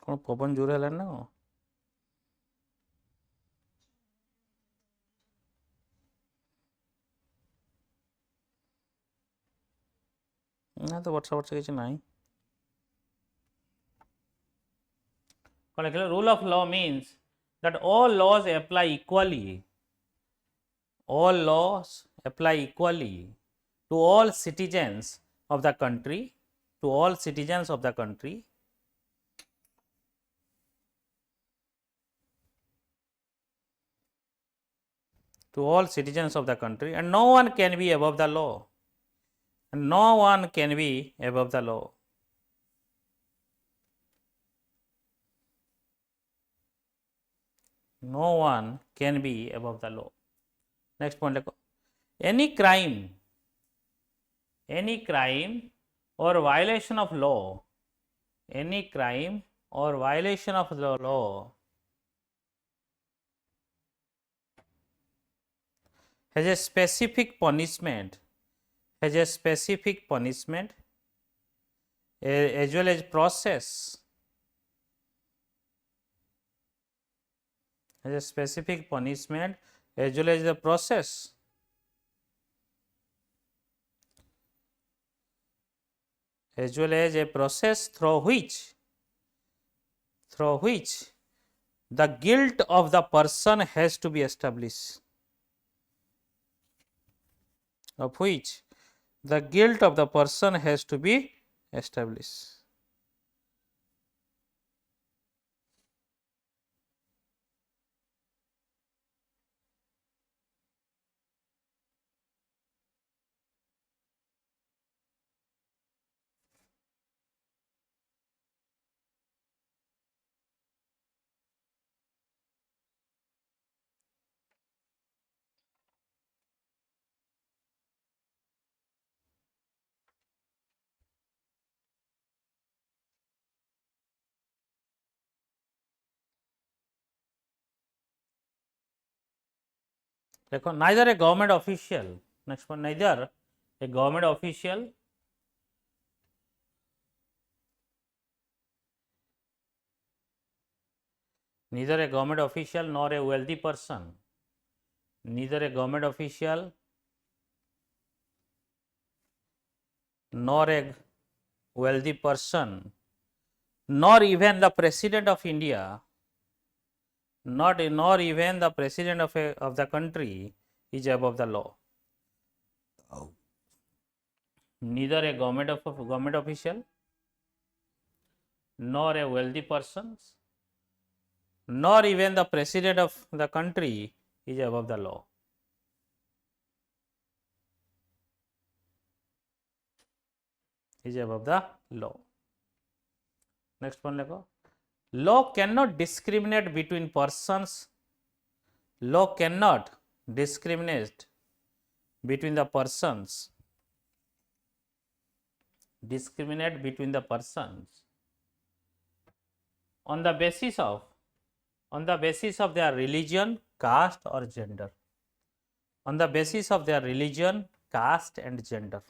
कौन पवन जोर है ना ना तो वर्षा वर्षा किसी ना कौन लिख rule of law means that all laws apply equally to all citizens of the country to all citizens of the country and no one can be above the law no one can be above the law no one can be above the law next point lekho any crime or violation of law any crime or violation of the law has a specific punishment as well as process has a specific punishment as well as the process through which the guilt of the person has to be established देखो neither a government official next one neither a government official nor a wealthy person neither a government official nor a wealthy person nor even the president of India nor even the president of the country is above the law neither a government official nor a wealthy person nor even the president of the country is above the law is above the law. Next one lekho. Law cannot discriminate between persons. Law cannot discriminate between the persons. Discriminate between the persons on the basis of their religion, caste or gender. On the basis of their religion, caste and gender.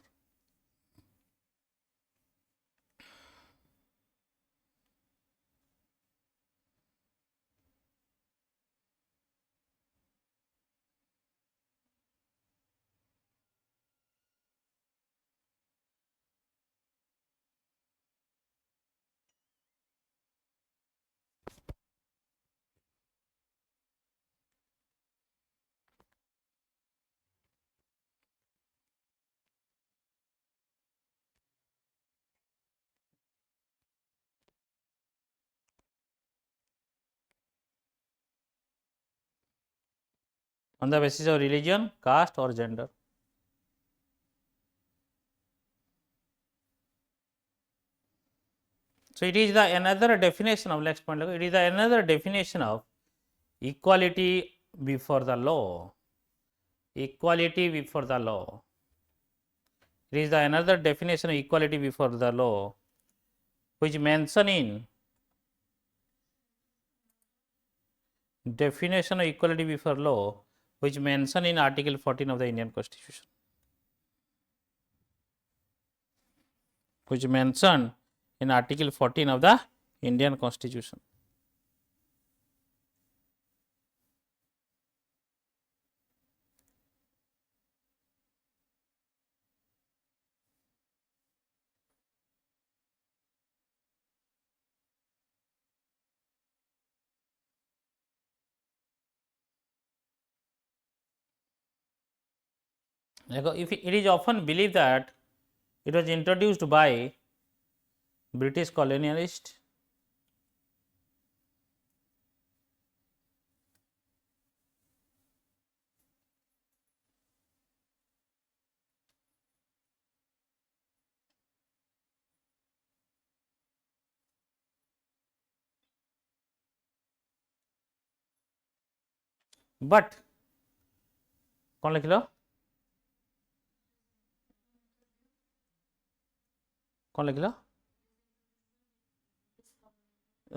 On the basis of religion, caste or gender. So, it is the another definition of, next point, it is the another definition of equality before the law. Equality before the law. It is the another definition of equality before the law, which mention in definition of equality before law, which mention in Article 14 of the Indian Constitution. Which mentioned in Article 14 of the Indian Constitution. If it is often believed that it was introduced by British colonialist, but कौन लिख लो कौन लिख लो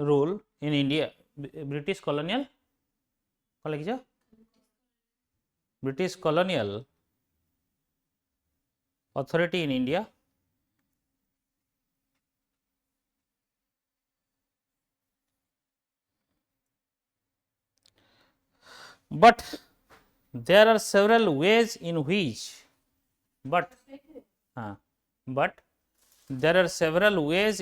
rule in India, British colonial कौन लिखिଛ British colonial authority in India. But there are several ways in which but there are several ways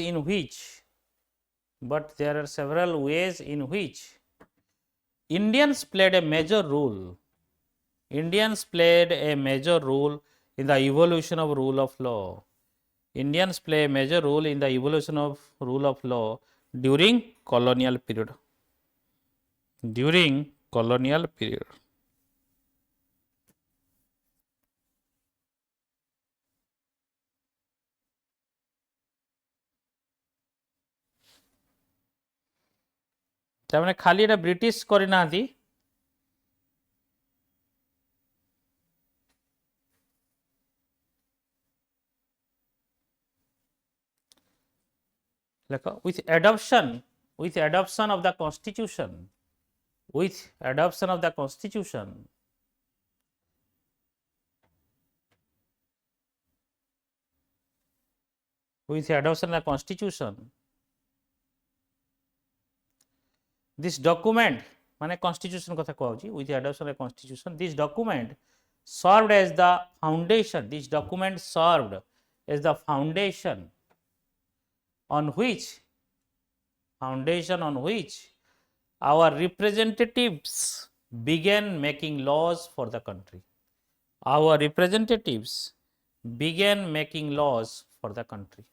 in which Indians played a major role. Indians played a major role in the evolution of rule of law. Indians play a major role in the evolution of rule of law during colonial period. During colonial period. तार खाली एटा British करना with adoption of the constitution, with adoption of the constitution, with adoption of the constitution, this document माने constitution कथा कहउची, with the adoption of the constitution, this document served as the foundation. This document served as the foundation on which our representatives began making laws for the country. Our representatives began making laws for the country.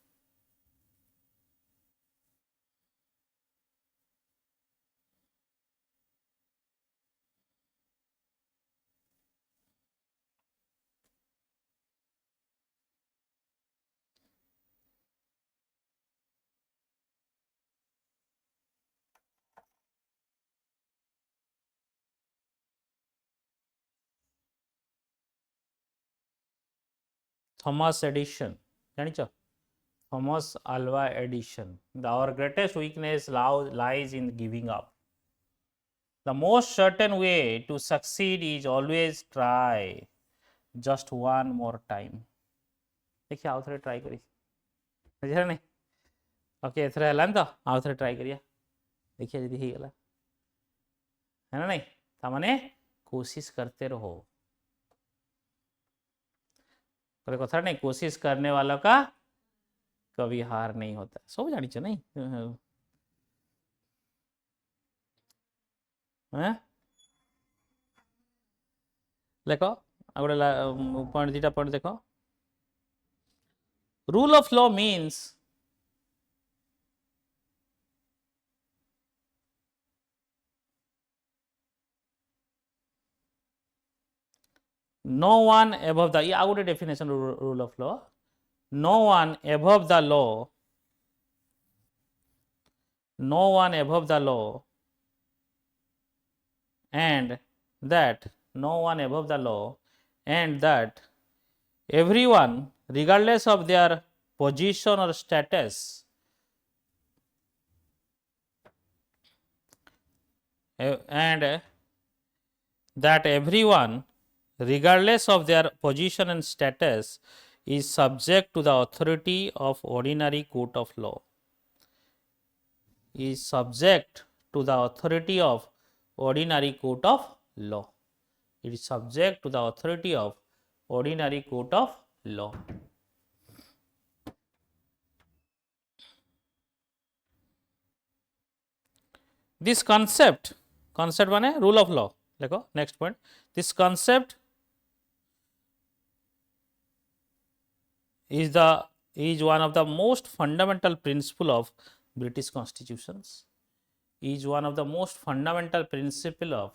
Thomas Edison जानिच Thomas Alva Edison our greatest weakness lies in giving up the most certain way to succeed is always try just one more time देखिए आउ थे try करी बुझे नहीं okay एथर है तो आउ थे ट्राई करिया देखिए जदि हो गला है ना नहीं तामाने कोशिश करते रहो कथा नहीं कोशिश करने वालों का कभी हार नहीं होता सब जानी नहीं देखो गोटे पॉइंट दीटा पॉइंट देखो rule of law means no one above the आ गोटे definition rule of law no one above the law no one above the law and that no one above the law and that everyone regardless of their position or status and that everyone regardless of their position and status is subject to the authority of ordinary court of law is subject to the authority of ordinary court of law it is subject to the authority of ordinary court of law this concept माने rule of law देखो next point this concept is one of the most fundamental principle of British constitutions is one of the most fundamental principle of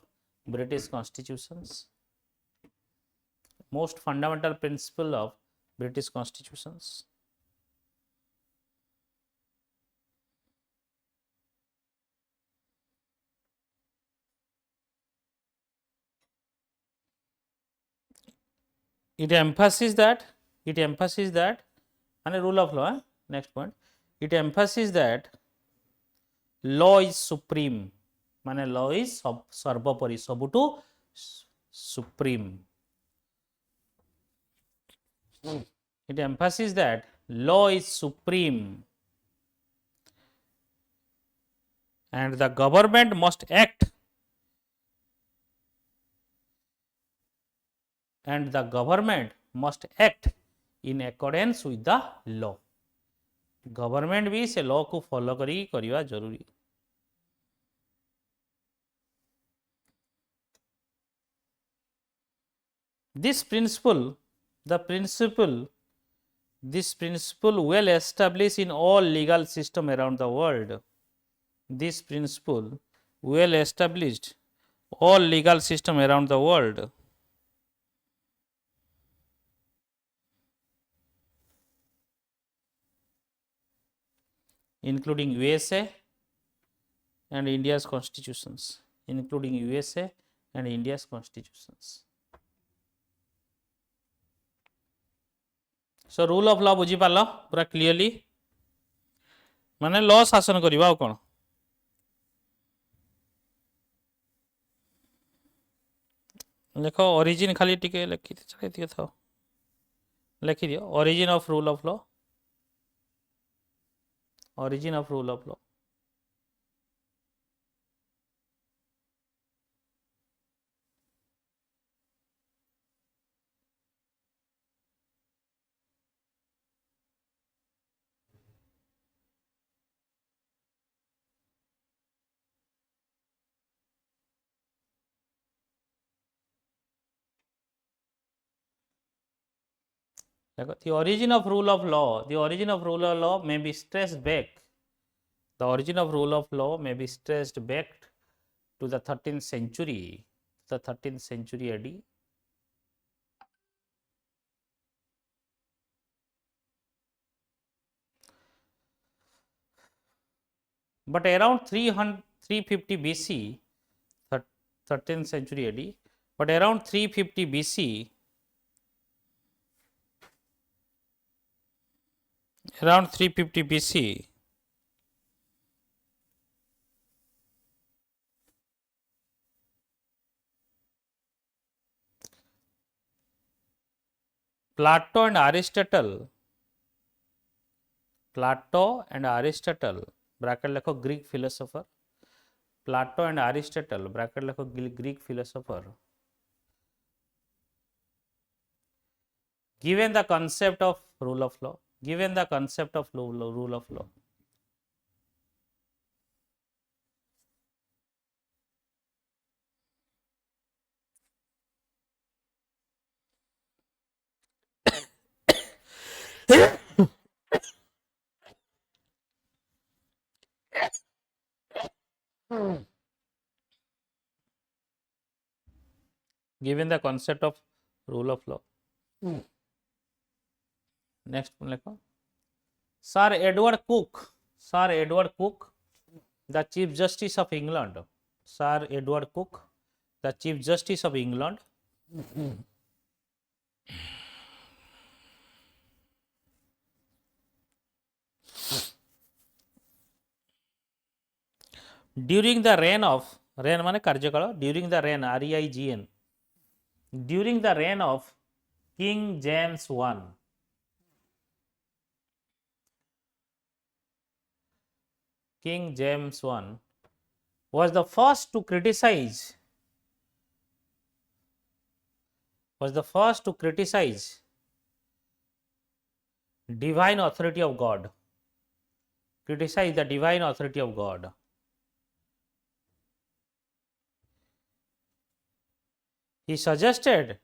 British constitutions most fundamental principle of British constitutions it emphasizes that and a rule of law next point it emphasizes that law is supreme माने law is सर्वोपरि सबुटु supreme it emphasizes that law is supreme and the government must act in accordance with the law government भी से law को follow करिवा जरूरी this principle well established in all legal system around the world this principle well established all legal system around the world including USA and India's constitutions including USA and India's constitutions so rule of law बुझी पाल पूरा clearly माने law शासन करवा आ कोन देखो origin खाली टिके लिखि चले दियो था लिखि दियो origin of rule of law origin of rule of law the origin of rule of law may be traced back the origin of rule of law may be traced back to the 13th century AD but around 350 BC 13th century AD but around 350 BC around 350 BC. Plato and Aristotle, bracket lekho Greek philosopher, Plato and Aristotle, bracket lekho Greek philosopher, given the concept of rule of law, given the concept of rule of law, given the concept of rule of law. Next lekho Sir Edward Cook, the Chief Justice of England, Sir Edward Cook, the Chief Justice of England, during the reign mane कार्यकाल, during the reign REIGN, during the reign of King James I, King James I was the first to criticize divine authority of God, criticize the divine authority of God. He suggested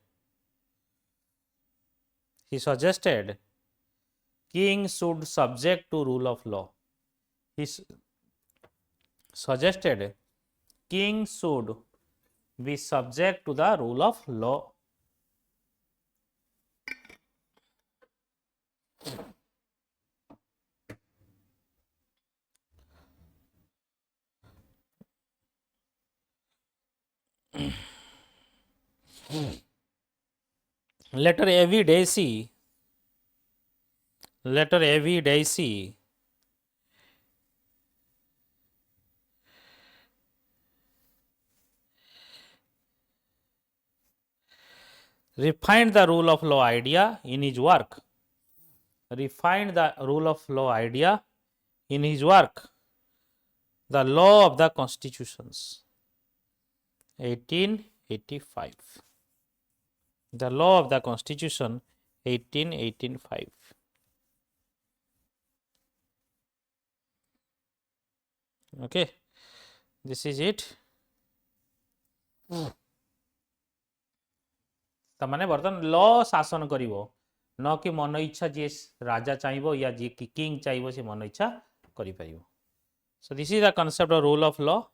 king should subject to rule of law. He suggested king should be subject to the rule of law. Letter evidency refined the rule of law idea in his work. The Law of the Constitutions, 1885. The Law of the Constitution, 1885. Okay, this is it. तमाने बर्तन law शासन करिवो न कि मन इच्छा जे राजा चाहिबो या जे king चाहिबो से मन इच्छा करि परिबो. So this is the concept of rule of law.